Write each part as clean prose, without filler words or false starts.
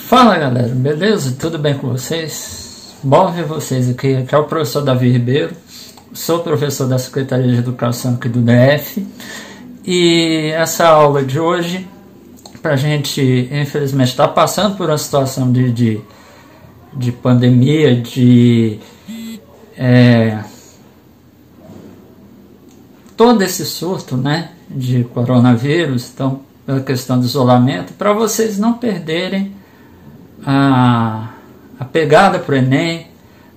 Fala galera, beleza? Tudo bem com vocês? Bom ver vocês aqui. Aqui é o professor Davi Ribeiro, sou professor da Secretaria de Educação aqui do DF. E essa aula de hoje, para a gente, infelizmente, está passando por uma situação de pandemia, todo esse surto, né, de coronavírus, então, pela questão do isolamento, para vocês não perderem a pegada para o Enem,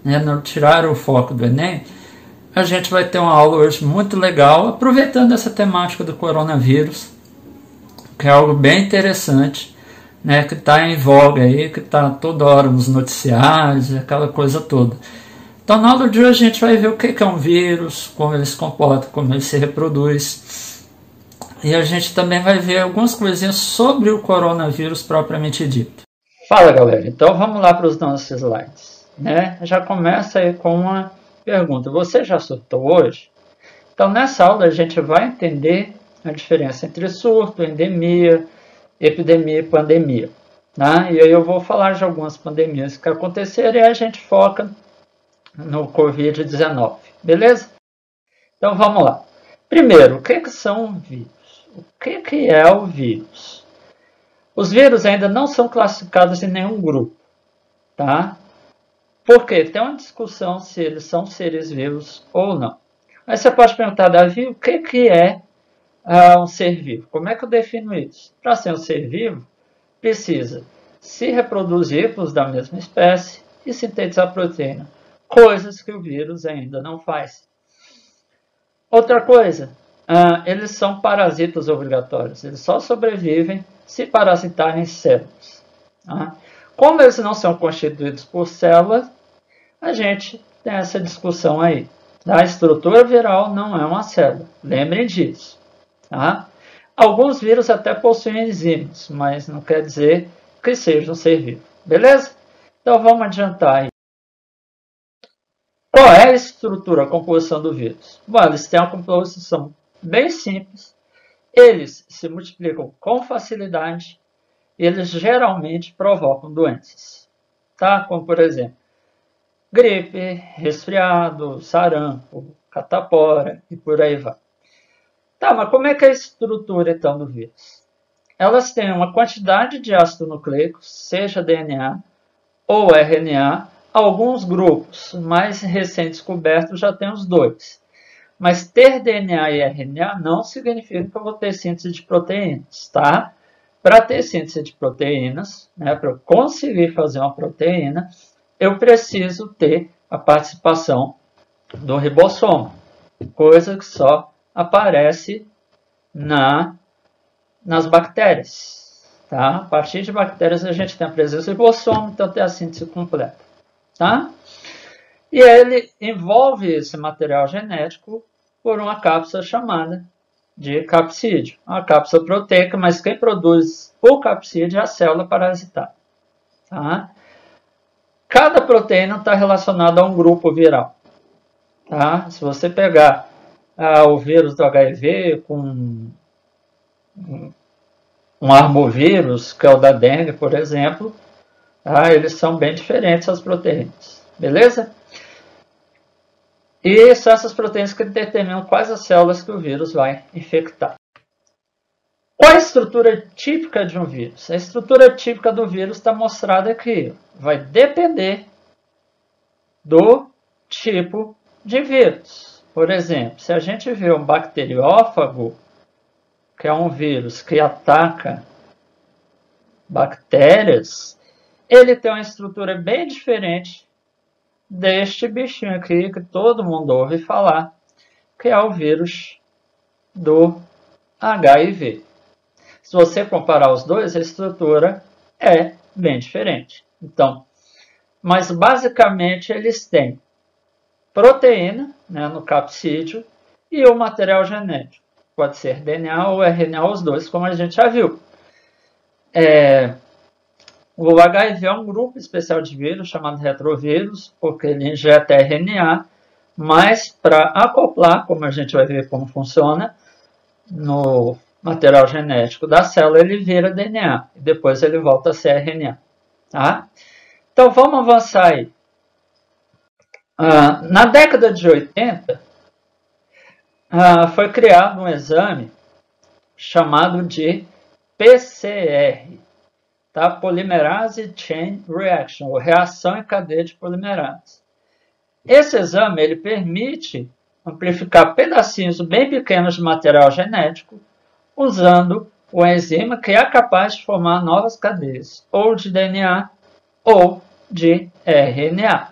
né, não tirar o foco do Enem, a gente vai ter uma aula hoje muito legal, aproveitando essa temática do coronavírus, que é algo bem interessante, né, que está em voga aí, que está toda hora nos noticiários, aquela coisa toda. Então, na aula de hoje a gente vai ver o que é um vírus, como ele se comporta, como ele se reproduz. E a gente também vai ver algumas coisinhas sobre o coronavírus propriamente dito. Fala galera, então vamos lá para os nossos slides, né? Já começa aí com uma pergunta: você já surtou hoje? Então nessa aula a gente vai entender a diferença entre surto, endemia, epidemia e pandemia, né? E aí eu vou falar de algumas pandemias que aconteceram e a gente foca no Covid-19, beleza? Então vamos lá. Primeiro, o que são vírus? O que é o vírus? Os vírus ainda não são classificados em nenhum grupo, tá? Porque tem uma discussão se eles são seres vivos ou não. Aí você pode perguntar, Davi, o que é um ser vivo? Como é que eu defino isso? Para ser um ser vivo, precisa se reproduzir com os da mesma espécie e sintetizar proteína, coisas que o vírus ainda não faz. Outra coisa, eles são parasitas obrigatórios, eles só sobrevivem se parasitarem células. Tá? Como eles não são constituídos por células, a gente tem essa discussão aí. A estrutura viral não é uma célula, lembrem disso. Tá? Alguns vírus até possuem enzimas, mas não quer dizer que sejam ser vivo. Beleza? Então vamos adiantar aí. Qual é a estrutura, a composição do vírus? Bom, eles têm uma composição bem simples. Eles se multiplicam com facilidade e eles geralmente provocam doenças, tá? Como, por exemplo, gripe, resfriado, sarampo, catapora e por aí vai. Tá, mas como é que é a estrutura, então, do vírus? Elas têm uma quantidade de ácido nucleico, seja DNA ou RNA. Alguns grupos mais recém-descobertos já têm os dois. Mas ter DNA e RNA não significa que eu vou ter síntese de proteínas, tá? Para ter síntese de proteínas, né, para eu conseguir fazer uma proteína, eu preciso ter a participação do ribossomo, coisa que só aparece nas bactérias. Tá? A partir de bactérias a gente tem a presença do ribossomo, então tem a síntese completa. Tá? E ele envolve esse material genético por uma cápsula chamada de capsídeo. Uma cápsula proteica, mas quem produz o capsídeo é a célula parasitária. Tá? Cada proteína está relacionada a um grupo viral. Tá? Se você pegar o vírus do HIV com um armovírus, que é o da dengue, por exemplo, eles são bem diferentes as proteínas. Beleza? E são essas proteínas que determinam quais as células que o vírus vai infectar. Qual a estrutura típica de um vírus? A estrutura típica do vírus está mostrada aqui. Vai depender do tipo de vírus. Por exemplo, se a gente vê um bacteriófago, que é um vírus que ataca bactérias, ele tem uma estrutura bem diferente deste bichinho aqui que todo mundo ouve falar, que é o vírus do HIV. Se você comparar os dois, a estrutura é bem diferente. Então, mas basicamente eles têm proteína, né, no capsídeo e o material genético. Pode ser DNA ou RNA, os dois, como a gente já viu. O HIV é um grupo especial de vírus chamado retrovírus, porque ele injeta RNA, mas para acoplar, como a gente vai ver como funciona, no material genético da célula, ele vira DNA, e depois ele volta a ser RNA. Tá? Então vamos avançar aí. Na década de 80, foi criado um exame chamado de PCR, tá? Polymerase Chain Reaction, ou reação em cadeia de polimerase. Esse exame ele permite amplificar pedacinhos bem pequenos de material genético usando o enzima que é capaz de formar novas cadeias, ou de DNA ou de RNA.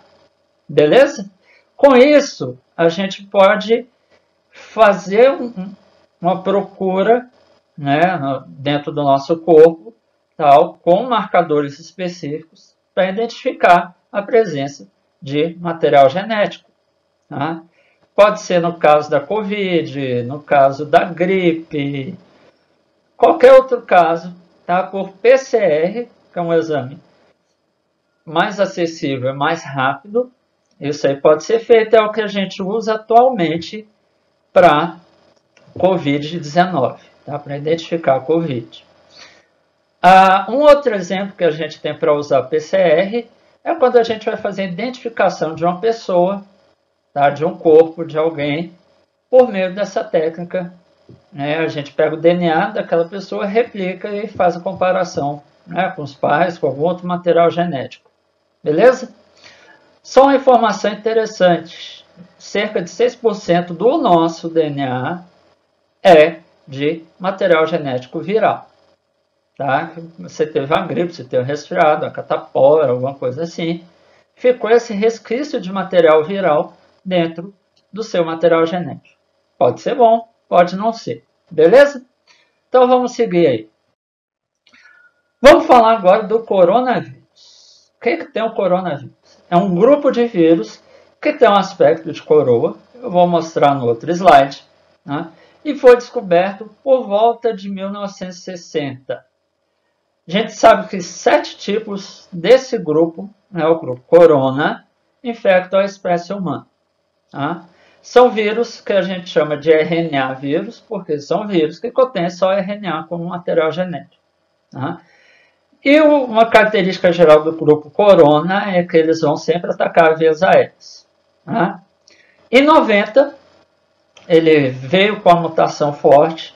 Beleza? Com isso, a gente pode fazer uma procura, né, dentro do nosso corpo, tal, com marcadores específicos para identificar a presença de material genético. Tá? Pode ser no caso da Covid, no caso da gripe, qualquer outro caso, tá? Por PCR, que é um exame mais acessível, mais rápido. Isso aí pode ser feito, é o que a gente usa atualmente para Covid-19, tá? Para identificar a Covid. Um outro exemplo que a gente tem para usar PCR é quando a gente vai fazer a identificação de uma pessoa, tá? De um corpo, de alguém, por meio dessa técnica. Né? A gente pega o DNA daquela pessoa, replica e faz a comparação, né? Com os pais, com algum outro material genético. Beleza? Só uma informação interessante. Cerca de 6% do nosso DNA é de material genético viral. Tá? Você teve uma gripe, você teve um resfriado, uma catapora, alguma coisa assim. Ficou esse resquício de material viral dentro do seu material genético. Pode ser bom, pode não ser. Beleza? Então vamos seguir aí. Vamos falar agora do coronavírus. O que tem o coronavírus? É um grupo de vírus que tem um aspecto de coroa. Eu vou mostrar no outro slide. Né? E foi descoberto por volta de 1960. A gente sabe que 7 tipos desse grupo, né, o grupo corona, infectam a espécie humana. Tá? São vírus que a gente chama de RNA vírus, porque são vírus que contêm só RNA como material genético. Tá? E uma característica geral do grupo corona é que eles vão sempre atacar vias aéreas. Tá? Em 90, ele veio com a mutação forte,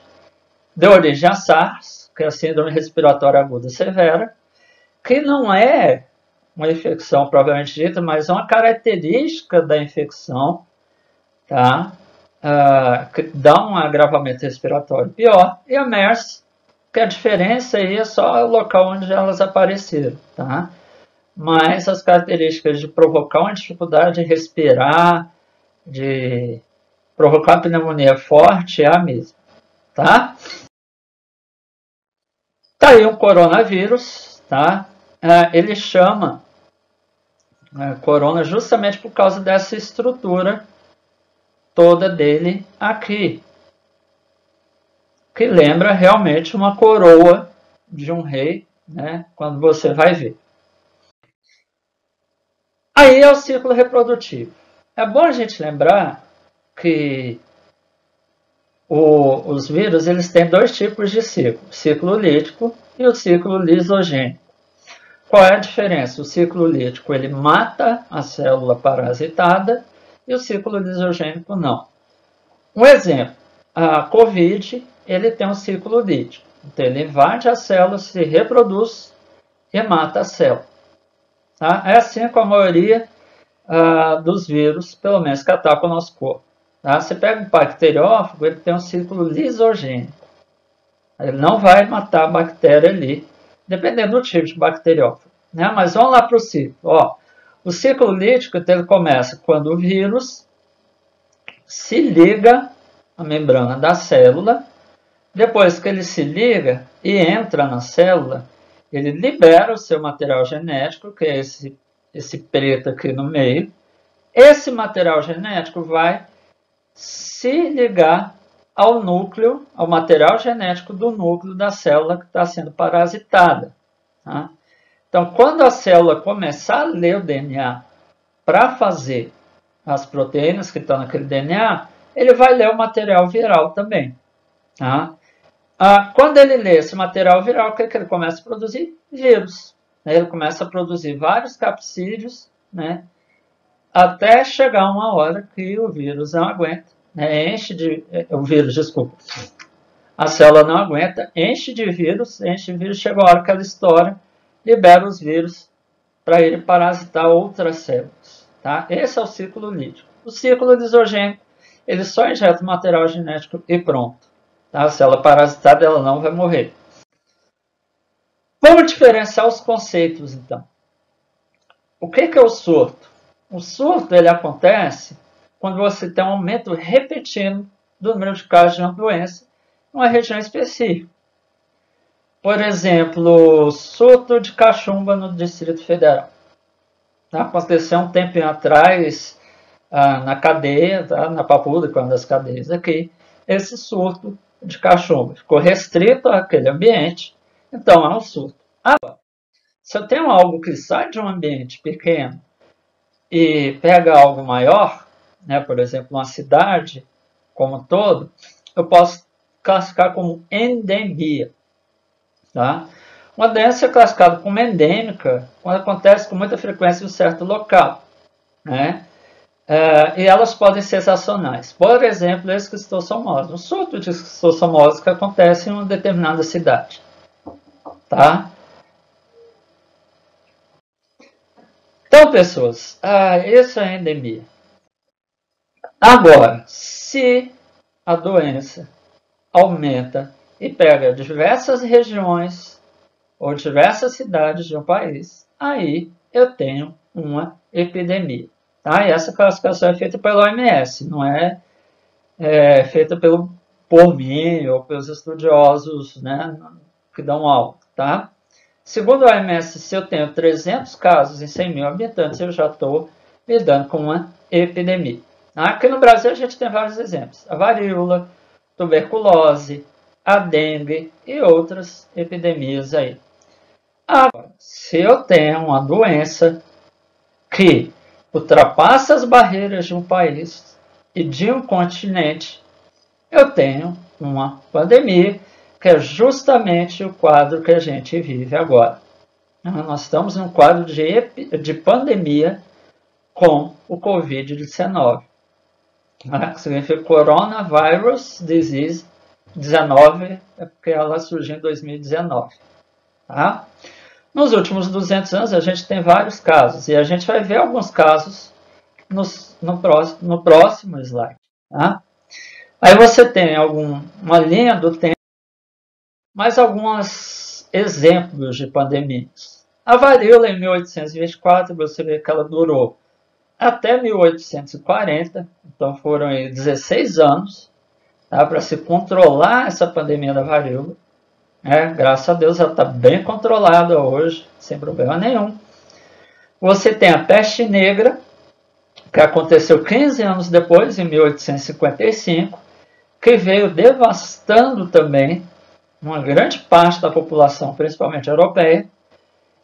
deu origem a SARS, que é a síndrome respiratória aguda severa, que não é uma infecção propriamente dita, mas é uma característica da infecção, tá? Que dá um agravamento respiratório pior, e a MERS, que a diferença aí é só o local onde elas apareceram, tá? Mas as características de provocar uma dificuldade de respirar, de provocar pneumonia forte é a mesma, tá? Tá aí um coronavírus, tá? Ele chama corona justamente por causa dessa estrutura toda dele aqui, que lembra realmente uma coroa de um rei, né? Quando você vai ver. Aí é o ciclo reprodutivo. É bom a gente lembrar que os vírus eles têm 2 tipos de ciclo, o ciclo lítico e o ciclo lisogênico. Qual é a diferença? O ciclo lítico ele mata a célula parasitada e o ciclo lisogênico não. Um exemplo, a Covid ele tem um ciclo lítico. Então ele invade a célula, se reproduz e mata a célula. Tá? É assim com a maioria dos vírus, pelo menos que atacam o nosso corpo. Tá? Você pega um bacteriófago, ele tem um ciclo lisogênico. Ele não vai matar a bactéria ali, dependendo do tipo de bacteriófago. Né? Mas vamos lá para o ciclo. Ó, o ciclo lítico ele começa quando o vírus se liga à membrana da célula. Depois que ele se liga e entra na célula, ele libera o seu material genético, que é esse preto aqui no meio. Esse material genético vai se ligar ao núcleo, ao material genético do núcleo da célula que está sendo parasitada. Tá? Então, quando a célula começar a ler o DNA para fazer as proteínas que estão naquele DNA, ele vai ler o material viral também. Tá? Quando ele lê esse material viral, o que ele começa a produzir? Vírus. né? Ele começa a produzir vários capsídeos, né? Até chegar uma hora que o vírus não aguenta, né? O vírus, desculpa. A célula não aguenta, enche de vírus, chega a hora que ela estoura, libera os vírus para ele parasitar outras células. Tá? Esse é o ciclo lítico. O ciclo lisogênico, ele só injeta o material genético e pronto. Tá? A célula parasitada ela não vai morrer. Vamos diferenciar os conceitos, então. O que é o surto? O surto ele acontece quando você tem um aumento repetido do número de casos de uma doença em uma região específica. Por exemplo, surto de cachumba no Distrito Federal. Aconteceu um tempinho atrás na cadeia, tá? Na Papuda, que é uma das cadeias aqui, esse surto de cachumba. Ficou restrito àquele ambiente, então é um surto. Agora, se eu tenho algo que sai de um ambiente pequeno e pega algo maior, né, por exemplo, uma cidade como um todo, eu posso classificar como endemia. Tá? Uma doença é classificada como endêmica quando acontece com muita frequência em um certo local. Né? E elas podem ser sazonais. Por exemplo, a esquistossomose. Um surto de esquistossomose que acontece em uma determinada cidade. Tá? Então, pessoas, isso é endemia. Agora, se a doença aumenta e pega diversas regiões ou diversas cidades de um país, aí eu tenho uma epidemia. Tá? E essa classificação é feita pela OMS, não é feita por mim ou pelos estudiosos, né, que dão aula. Tá? Segundo a OMS, se eu tenho 300 casos em 100 mil habitantes, eu já estou lidando com uma epidemia. Aqui no Brasil a gente tem vários exemplos. A varíola, tuberculose, a dengue e outras epidemias aí. Agora, se eu tenho uma doença que ultrapassa as barreiras de um país e de um continente, eu tenho uma pandemia, que é justamente o quadro que a gente vive agora. Nós estamos num quadro de pandemia com o Covid-19. Que significa Coronavirus Disease 19, é porque ela surgiu em 2019. Tá? Nos últimos 200 anos, a gente tem vários casos, e a gente vai ver alguns casos no próximo slide. Tá? Aí você tem uma linha do tempo, mais alguns exemplos de pandemias. A varíola, em 1824, você vê que ela durou até 1840, então foram aí 16 anos, tá, para se controlar essa pandemia da varíola. Graças a Deus ela está bem controlada hoje, sem problema nenhum. Você tem a peste negra, que aconteceu 15 anos depois, em 1855, que veio devastando também uma grande parte da população, principalmente europeia.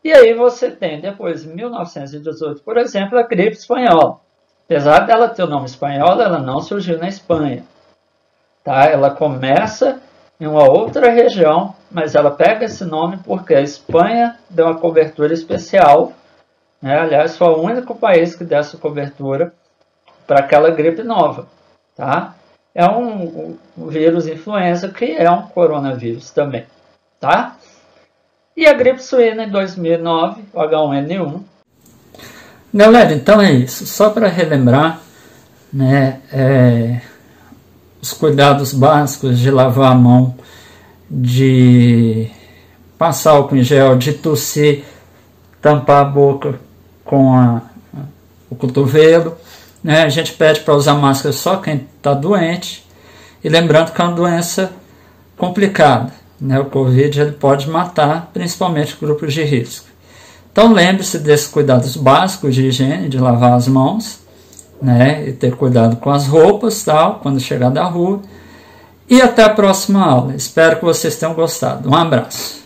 E aí você tem, depois, em 1918, por exemplo, a gripe espanhola. Apesar dela ter o nome espanhol, ela não surgiu na Espanha. Tá? Ela começa em uma outra região, mas ela pega esse nome porque a Espanha deu uma cobertura especial. Né? Aliás, foi o único país que deu essa cobertura para aquela gripe nova. Tá? É um vírus influenza que é um coronavírus também. Tá? E a gripe suína em 2009, o H1N1. Galera, então é isso. Só para relembrar, né, os cuidados básicos de lavar a mão, de passar álcool em gel, de tossir, tampar a boca com o cotovelo. Né? A gente pede para usar máscara só quem está doente. E lembrando que é uma doença complicada. Né? O Covid ele pode matar, principalmente grupos de risco. Então lembre-se desses cuidados básicos de higiene, de lavar as mãos, né? E ter cuidado com as roupas, tal, quando chegar da rua. E até a próxima aula. Espero que vocês tenham gostado. Um abraço.